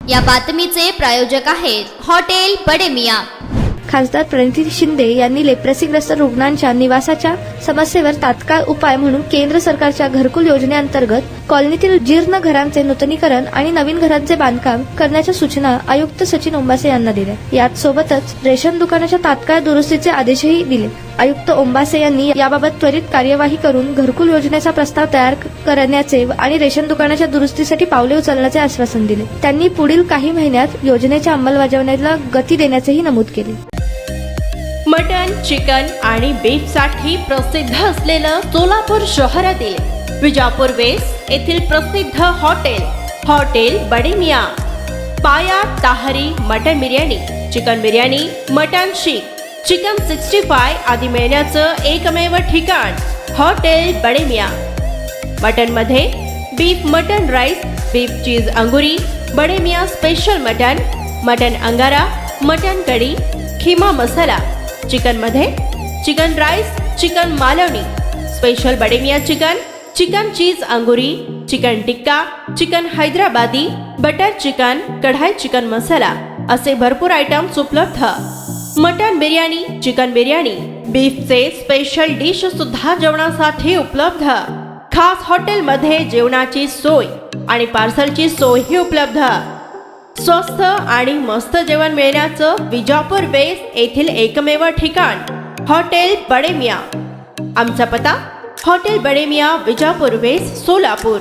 या बातमीचे प्रायोजक आहेत हॉटेल बडे मियां। खासदार प्रणिती शिंदे यांनी लेप्रसीग्रस्त रुग्णांच्या निवासाच्या समस्येवर तात्काळ उपाय म्हणून केंद्र सरकारच्या घरकुल योजनेअंतर्गत कॉलनीतील जीर्ण घरांचे नूतनीकरण आणि नवीन घरांचे बांधकाम करण्याच्या सूचना आयुक्त सचिन ओंबासे यांना दिल्या। यात सोबतच रेशन दुकानाच्या तात्काळ दुरुस्तीचे आदेशही दिले। आयुक्त ओंबासे यांनी याबाबत त्वरित कार्यवाही करून घरकुल योजनेचा प्रस्ताव तयार करण्याचे आणि रेशन दुकानाच्या दुरुस्तीसाठी पावले उचलण्याचे आश्वासन दिले। त्यांनी पुढील काही महिन्यात योजनेच्या अंमलबजावणीला गती देण्याचेही नमूद केले। मटन, चिकन आणि बीफ साठी प्रसिद्ध असलेलं सोलापूर शहरातील विजापूर वेस्ट येथील प्रसिद्ध hotel Bade Miyan. Paya tahari mutton biryani, chicken biryani, mutton seekh, chicken 65 आदी मिळण्याचं एकमेव ठिकाण हॉटेल बडे मियां। मटन मध्ये beef mutton rice, beef cheese angoori, Bade Miyan special mutton angara, mutton kadhi, keema masala. Chicken मध्ये chicken rice, chicken Malvani, special Bade Miyan chicken cheese angoori, chicken tikka, chicken Hyderabadi, butter chicken, kadai chicken masala असे भरपूर आयटम्स उपलब्ध। मटन बिर्याणी, चिकन बिर्याणी, बीफचे स्पेशल डिश सुद्धा जेवणासाठी उपलब्ध। खास हॉटेलमध्ये जेवणाची सोय आणि पार्सलची सोयही उपलब्ध। स्वस्त आणि मस्त जेवण मिळण्याचं विजापूर वेस्ट येथील एकमेव ठिकाण हॉटेल बडे मियां। आमचा पत्ता हॉटेल बडे मियां, विजापूर वेस्ट, सोलापूर।